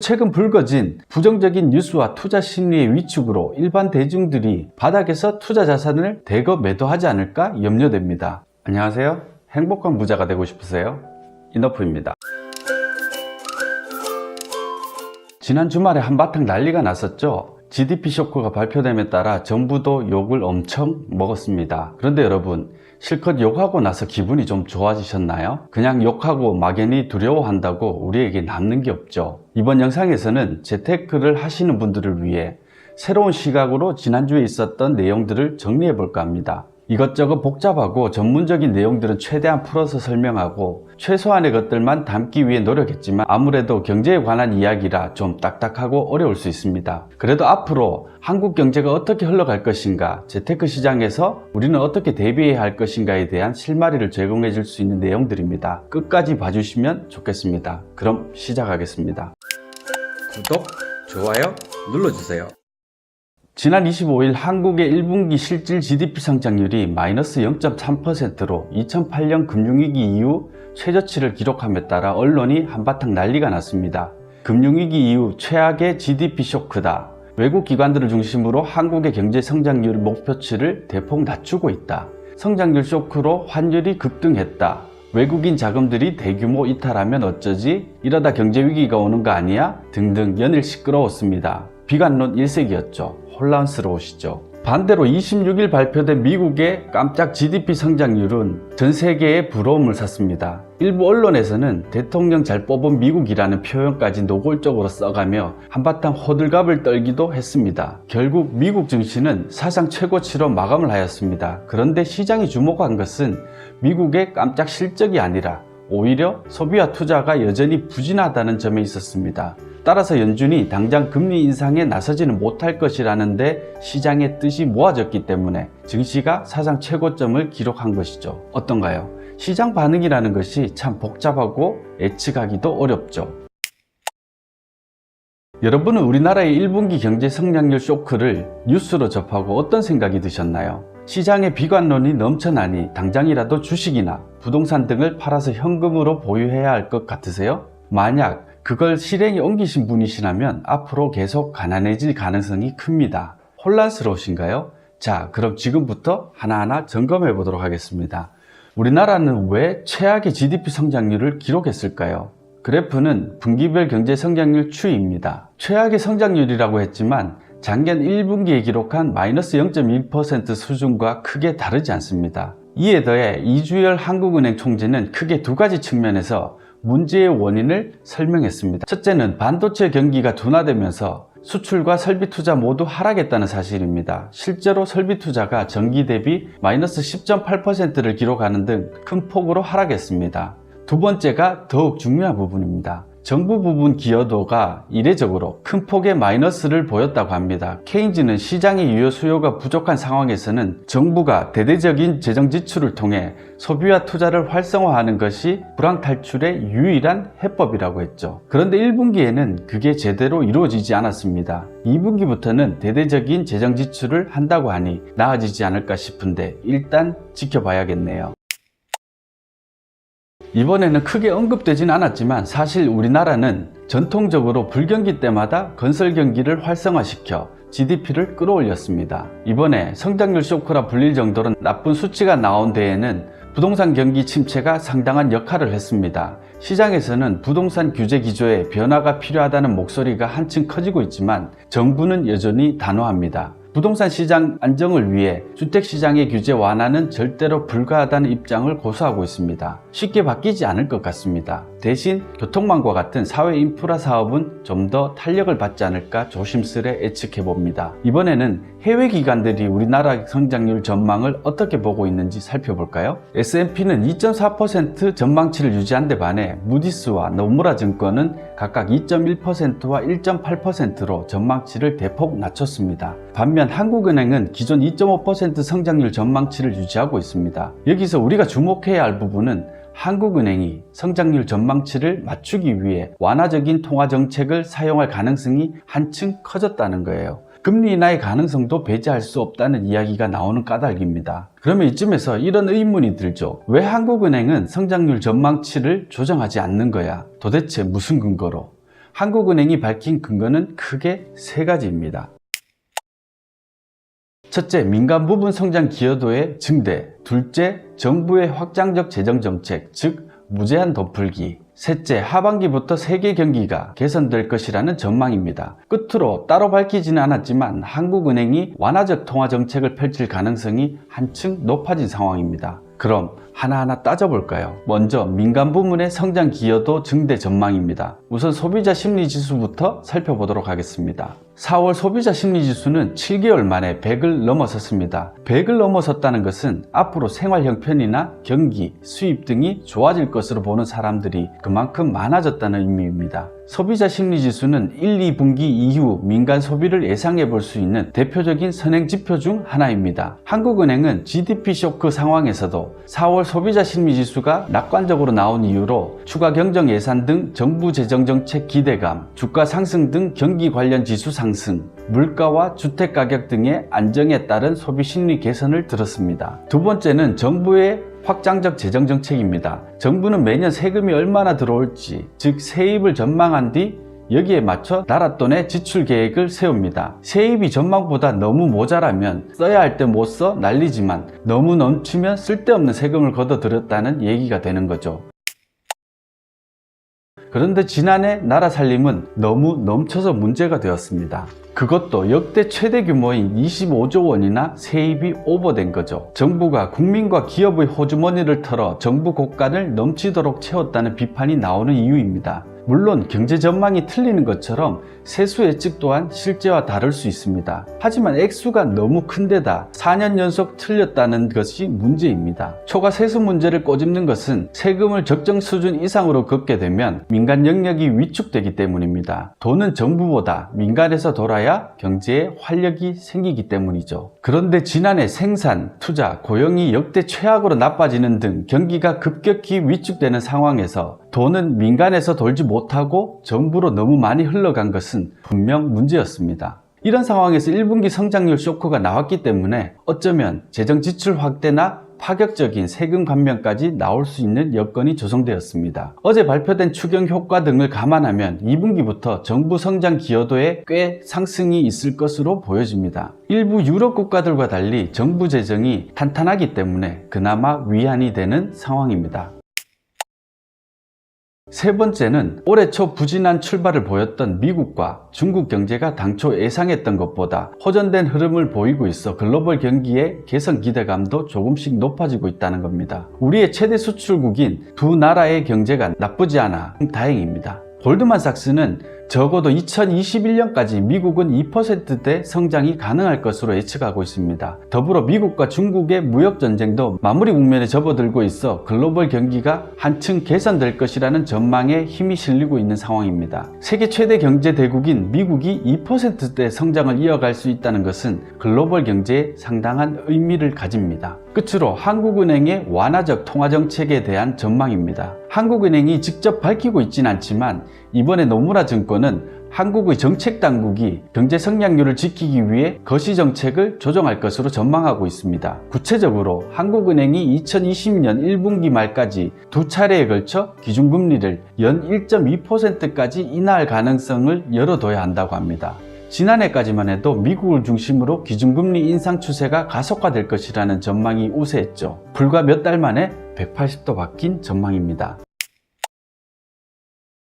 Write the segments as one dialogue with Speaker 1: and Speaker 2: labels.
Speaker 1: 최근 불거진 부정적인 뉴스와 투자 심리의 위축으로 일반 대중들이 바닥에서 투자 자산을 대거 매도하지 않을까 염려됩니다. 안녕하세요. 행복한 부자가 되고 싶으세요? 이너프입니다. 지난 주말에 한바탕 난리가 났었죠. GDP 쇼크가 발표됨에 따라 정부도 욕을 엄청 먹었습니다. 그런데 여러분, 실컷 욕하고 나서 기분이 좀 좋아지셨나요? 그냥 욕하고 막연히 두려워한다고 우리에게 남는 게 없죠. 이번 영상에서는 재테크를 하시는 분들을 위해 새로운 시각으로 지난주에 있었던 내용들을 정리해 볼까 합니다. 이것저것 복잡하고 전문적인 내용들은 최대한 풀어서 설명하고 최소한의 것들만 담기 위해 노력했지만 아무래도 경제에 관한 이야기라 좀 딱딱하고 어려울 수 있습니다. 그래도 앞으로 한국 경제가 어떻게 흘러갈 것인가, 재테크 시장에서 우리는 어떻게 대비해야 할 것인가에 대한 실마리를 제공해 줄 수 있는 내용들입니다. 끝까지 봐주시면 좋겠습니다. 그럼 시작하겠습니다. 구독, 좋아요 눌러주세요. 지난 25일 한국의 1분기 실질 GDP 성장률이 마이너스 0.3%로 2008년 금융위기 이후 최저치를 기록함에 따라 언론이 한바탕 난리가 났습니다. 금융위기 이후 최악의 GDP 쇼크다. 외국 기관들을 중심으로 한국의 경제 성장률 목표치를 대폭 낮추고 있다. 성장률 쇼크로 환율이 급등했다. 외국인 자금들이 대규모 이탈하면 어쩌지? 이러다 경제 위기가 오는 거 아니야? 등등 연일 시끄러웠습니다. 비관론 일색이었죠. 혼란스러우시죠? 반대로 26일 발표된 미국의 깜짝 GDP 성장률은 전 세계의 부러움을 샀습니다. 일부 언론에서는 대통령 잘 뽑은 미국이라는 표현까지 노골적으로 써가며 한바탕 호들갑을 떨기도 했습니다. 결국 미국 증시는 사상 최고치로 마감을 하였습니다. 그런데 시장이 주목한 것은 미국의 깜짝 실적이 아니라 오히려 소비와 투자가 여전히 부진하다는 점에 있었습니다. 따라서 연준이 당장 금리 인상에 나서지는 못할 것이라는데 시장의 뜻이 모아졌기 때문에 증시가 사상 최고점을 기록한 것이죠. 어떤가요? 시장 반응이라는 것이 참 복잡하고 예측하기도 어렵죠. 여러분은 우리나라의 1분기 경제 성장률 쇼크를 뉴스로 접하고 어떤 생각이 드셨나요? 시장의 비관론이 넘쳐나니 당장이라도 주식이나 부동산 등을 팔아서 현금으로 보유해야 할 것 같으세요? 만약 그걸 실행에 옮기신 분이시라면 앞으로 계속 가난해질 가능성이 큽니다. 혼란스러우신가요? 자, 그럼 지금부터 하나하나 점검해 보도록 하겠습니다. 우리나라는 왜 최악의 GDP 성장률을 기록했을까요? 그래프는 분기별 경제 성장률 추이입니다. 최악의 성장률이라고 했지만 작년 1분기에 기록한 마이너스 0.1% 수준과 크게 다르지 않습니다. 이에 더해 이주열 한국은행 총재는 크게 두 가지 측면에서 문제의 원인을 설명했습니다. 첫째는 반도체 경기가 둔화되면서 수출과 설비 투자 모두 하락했다는 사실입니다. 실제로 설비 투자가 전기 대비 마이너스 10.8%를 기록하는 등 큰 폭으로 하락했습니다. 두 번째가 더욱 중요한 부분입니다. 정부 부분 기여도가 이례적으로 큰 폭의 마이너스를 보였다고 합니다. 케인즈는 시장의 유효 수요가 부족한 상황에서는 정부가 대대적인 재정 지출을 통해 소비와 투자를 활성화하는 것이 불황 탈출의 유일한 해법이라고 했죠. 그런데 1분기에는 그게 제대로 이루어지지 않았습니다. 2분기부터는 대대적인 재정 지출을 한다고 하니 나아지지 않을까 싶은데 일단 지켜봐야겠네요. 이번에는 크게 언급되진 않았지만 사실 우리나라는 전통적으로 불경기 때마다 건설 경기를 활성화시켜 GDP를 끌어올렸습니다. 이번에 성장률 쇼크라 불릴 정도로 나쁜 수치가 나온 데에는 부동산 경기 침체가 상당한 역할을 했습니다. 시장에서는 부동산 규제 기조에 변화가 필요하다는 목소리가 한층 커지고 있지만 정부는 여전히 단호합니다. 부동산 시장 안정을 위해 주택시장의 규제 완화는 절대로 불가하다는 입장을 고수하고 있습니다. 쉽게 바뀌지 않을 것 같습니다. 대신 교통망과 같은 사회 인프라 사업은 좀 더 탄력을 받지 않을까 조심스레 예측해봅니다. 이번에는 해외 기관들이 우리나라 성장률 전망을 어떻게 보고 있는지 살펴볼까요? S&P는 2.4% 전망치를 유지한 데 반해 무디스와 노무라 증권은 각각 2.1%와 1.8%로 전망치를 대폭 낮췄습니다. 반면 한국은행은 기존 2.5% 성장률 전망치를 유지하고 있습니다. 여기서 우리가 주목해야 할 부분은 한국은행이 성장률 전망치를 맞추기 위해 완화적인 통화정책을 사용할 가능성이 한층 커졌다는 거예요. 금리 인하의 가능성도 배제할 수 없다는 이야기가 나오는 까닭입니다. 그러면 이쯤에서 이런 의문이 들죠. 왜 한국은행은 성장률 전망치를 조정하지 않는 거야? 도대체 무슨 근거로? 한국은행이 밝힌 근거는 크게 세 가지입니다. 첫째, 민간 부분 성장 기여도의 증대. 둘째, 정부의 확장적 재정정책, 즉 무제한 더 풀기. 셋째, 하반기부터 세계 경기가 개선될 것이라는 전망입니다. 끝으로 따로 밝히지는 않았지만 한국은행이 완화적 통화 정책을 펼칠 가능성이 한층 높아진 상황입니다. 그럼 하나하나 따져볼까요? 먼저 민간 부문의 성장 기여도 증대 전망입니다. 우선 소비자 심리지수부터 살펴보도록 하겠습니다. 4월 소비자 심리지수는 7개월 만에 100을 넘어섰습니다. 100을 넘어섰다는 것은 앞으로 생활 형편이나 경기, 수입 등이 좋아질 것으로 보는 사람들이 그만큼 많아졌다는 의미입니다. 소비자 심리지수는 1, 2분기 이후 민간 소비를 예상해 볼 수 있는 대표적인 선행 지표 중 하나입니다. 한국은행은 GDP 쇼크 상황에서도 4월 소비자 심리지수가 낙관적으로 나온 이유로 추가 경정 예산 등 정부 재정정책 기대감, 주가 상승 등 경기 관련 지수 상승, 물가와 주택가격 등의 안정에 따른 소비 심리 개선을 들었습니다. 두 번째는 정부의 확장적 재정정책입니다. 정부는 매년 세금이 얼마나 들어올지, 즉 세입을 전망한 뒤 여기에 맞춰 나라 돈의 지출 계획을 세웁니다. 세입이 전망보다 너무 모자라면 써야 할 때 못 써 난리지만 너무 넘치면 쓸데없는 세금을 걷어들였다는 얘기가 되는 거죠. 그런데 지난해 나라 살림은 너무 넘쳐서 문제가 되었습니다. 그것도 역대 최대 규모인 25조 원이나 세입이 오버된 거죠. 정부가 국민과 기업의 호주머니를 털어 정부 곳간을 넘치도록 채웠다는 비판이 나오는 이유입니다. 물론 경제 전망이 틀리는 것처럼 세수 예측 또한 실제와 다를 수 있습니다. 하지만 액수가 너무 큰 데다 4년 연속 틀렸다는 것이 문제입니다. 초과 세수 문제를 꼬집는 것은 세금을 적정 수준 이상으로 걷게 되면 민간 영역이 위축되기 때문입니다. 돈은 정부보다 민간에서 돌아야 경제에 활력이 생기기 때문이죠. 그런데 지난해 생산, 투자, 고용이 역대 최악으로 나빠지는 등 경기가 급격히 위축되는 상황에서 돈은 민간에서 돌지 못하고 정부로 너무 많이 흘러간 것은 분명 문제였습니다. 이런 상황에서 1분기 성장률 쇼크가 나왔기 때문에 어쩌면 재정 지출 확대나 파격적인 세금 감면까지 나올 수 있는 여건이 조성되었습니다. 어제 발표된 추경 효과 등을 감안하면 2분기부터 정부 성장 기여도에 꽤 상승이 있을 것으로 보여집니다. 일부 유럽 국가들과 달리 정부 재정이 탄탄하기 때문에 그나마 위안이 되는 상황입니다. 세 번째는 올해 초 부진한 출발을 보였던 미국과 중국 경제가 당초 예상했던 것보다 호전된 흐름을 보이고 있어 글로벌 경기의 개선 기대감도 조금씩 높아지고 있다는 겁니다. 우리의 최대 수출국인 두 나라의 경제가 나쁘지 않아 다행입니다. 골드만삭스는 적어도 2021년까지 미국은 2%대 성장이 가능할 것으로 예측하고 있습니다. 더불어 미국과 중국의 무역전쟁도 마무리 국면에 접어들고 있어 글로벌 경기가 한층 개선될 것이라는 전망에 힘이 실리고 있는 상황입니다. 세계 최대 경제 대국인 미국이 2%대 성장을 이어갈 수 있다는 것은 글로벌 경제에 상당한 의미를 가집니다. 끝으로 한국은행의 완화적 통화정책에 대한 전망입니다. 한국은행이 직접 밝히고 있진 않지만 이번에 노무라 증권은 한국의 정책당국이 경제 성장률을 지키기 위해 거시정책을 조정할 것으로 전망하고 있습니다. 구체적으로 한국은행이 2020년 1분기 말까지 두 차례에 걸쳐 기준금리를 연 1.2%까지 인하할 가능성을 열어둬야 한다고 합니다. 지난해까지만 해도 미국을 중심으로 기준금리 인상 추세가 가속화될 것이라는 전망이 우세했죠. 불과 몇 달 만에 180도 바뀐 전망입니다.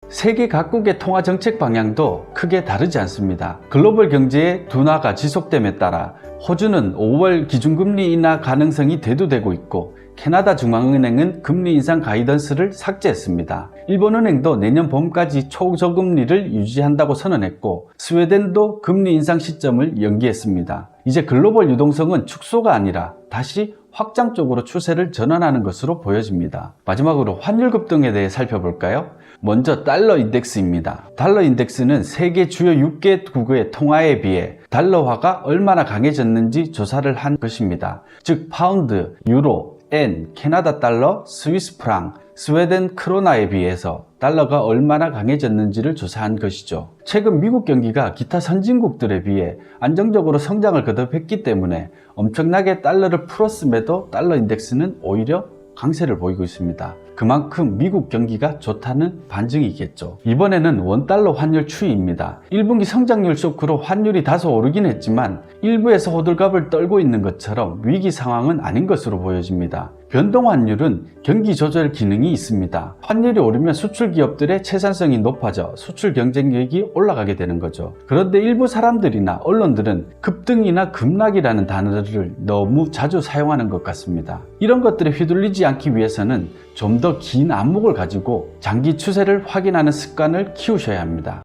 Speaker 1: 세계 각국의 통화 정책 방향도 크게 다르지 않습니다. 글로벌 경제의 둔화가 지속됨에 따라 호주는 5월 기준금리 인하 가능성이 대두되고 있고 캐나다 중앙은행은 금리 인상 가이던스를 삭제했습니다. 일본은행도 내년 봄까지 초저금리를 유지한다고 선언했고 스웨덴도 금리 인상 시점을 연기했습니다. 이제 글로벌 유동성은 축소가 아니라 다시 확장 쪽으로 추세를 전환하는 것으로 보여집니다. 마지막으로 환율 급등에 대해 살펴볼까요? 먼저 달러 인덱스입니다. 달러 인덱스는 세계 주요 6개국의 통화에 비해 달러화가 얼마나 강해졌는지 조사를 한 것입니다. 즉 파운드, 유로, 엔, 캐나다 달러, 스위스 프랑, 스웨덴 크로나에 비해서 달러가 얼마나 강해졌는지를 조사한 것이죠. 최근 미국 경기가 기타 선진국들에 비해 안정적으로 성장을 거듭했기 때문에 엄청나게 달러를 풀었음에도 달러 인덱스는 오히려 강세를 보이고 있습니다. 그만큼 미국 경기가 좋다는 반증이겠죠. 이번에는 원달러 환율 추이입니다. 1분기 성장률 쇼크로 환율이 다소 오르긴 했지만 일부에서 호들갑을 떨고 있는 것처럼 위기 상황은 아닌 것으로 보여집니다. 변동 환율은 경기 조절 기능이 있습니다. 환율이 오르면 수출 기업들의 채산성이 높아져 수출 경쟁력이 올라가게 되는 거죠. 그런데 일부 사람들이나 언론들은 급등이나 급락이라는 단어를 너무 자주 사용하는 것 같습니다. 이런 것들에 휘둘리지 않기 위해서는 좀 더 긴 안목을 가지고 장기 추세를 확인하는 습관을 키우셔야 합니다.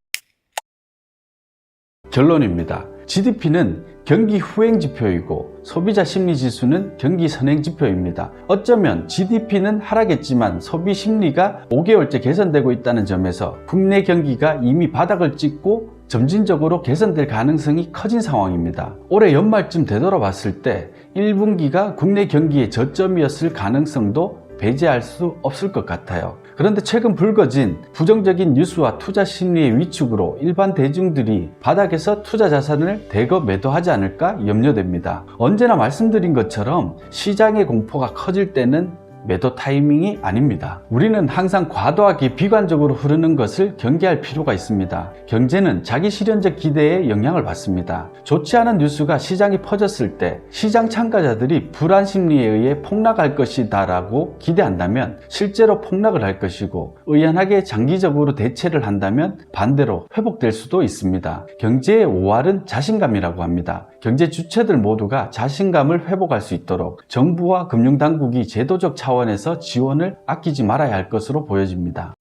Speaker 1: 결론입니다. GDP는 경기 후행 지표이고 소비자 심리 지수는 경기 선행 지표입니다. 어쩌면 GDP는 하락했지만 소비 심리가 5개월째 개선되고 있다는 점에서 국내 경기가 이미 바닥을 찍고 점진적으로 개선될 가능성이 커진 상황입니다. 올해 연말쯤 되돌아봤을 때 1분기가 국내 경기의 저점이었을 가능성도 배제할 수 없을 것 같아요. 그런데 최근 불거진 부정적인 뉴스와 투자 심리의 위축으로 일반 대중들이 바닥에서 투자 자산을 대거 매도하지 않을까 염려됩니다. 언제나 말씀드린 것처럼 시장의 공포가 커질 때는 매도 타이밍이 아닙니다. 우리는 항상 과도하게 비관적으로 흐르는 것을 경계할 필요가 있습니다. 경제는 자기 실현적 기대에 영향을 받습니다. 좋지 않은 뉴스가 시장에 퍼졌을 때 시장 참가자들이 불안 심리에 의해 폭락할 것이다 라고 기대한다면 실제로 폭락을 할 것이고, 의연하게 장기적으로 대체를 한다면 반대로 회복될 수도 있습니다. 경제의 5R은 자신감이라고 합니다. 경제 주체들 모두가 자신감을 회복할 수 있도록 정부와 금융당국이 제도적 차원에서 지원을 아끼지 말아야 할 것으로 보여집니다.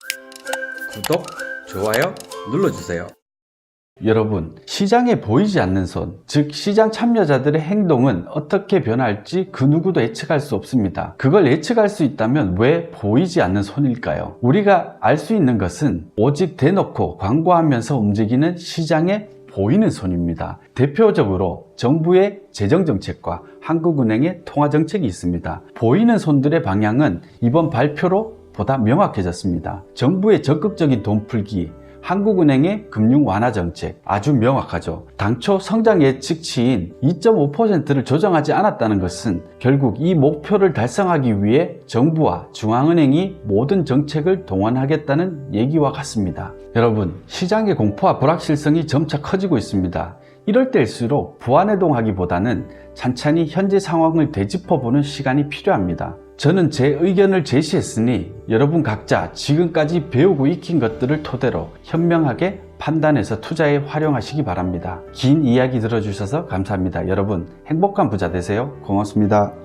Speaker 2: 구독, 좋아요 눌러주세요.
Speaker 1: 여러분, 시장에 보이지 않는 손, 즉 시장 참여자들의 행동은 어떻게 변할지 그 누구도 예측할 수 없습니다. 그걸 예측할 수 있다면 왜 보이지 않는 손일까요? 우리가 알 수 있는 것은 오직 대놓고 광고하면서 움직이는 시장의 보이는 손입니다. 대표적으로 정부의 재정정책과 한국은행의 통화정책이 있습니다. 보이는 손들의 방향은 이번 발표로 보다 명확해졌습니다. 정부의 적극적인 돈풀기, 한국은행의 금융 완화 정책, 아주 명확하죠. 당초 성장 예측치인 2.5%를 조정하지 않았다는 것은 결국 이 목표를 달성하기 위해 정부와 중앙은행이 모든 정책을 동원하겠다는 얘기와 같습니다. 여러분, 시장의 공포와 불확실성이 점차 커지고 있습니다. 이럴 때일수록 불안해동하기보다는 찬찬히 현재 상황을 되짚어보는 시간이 필요합니다. 저는 제 의견을 제시했으니 여러분 각자 지금까지 배우고 익힌 것들을 토대로 현명하게 판단해서 투자에 활용하시기 바랍니다. 긴 이야기 들어주셔서 감사합니다. 여러분 행복한 부자 되세요. 고맙습니다.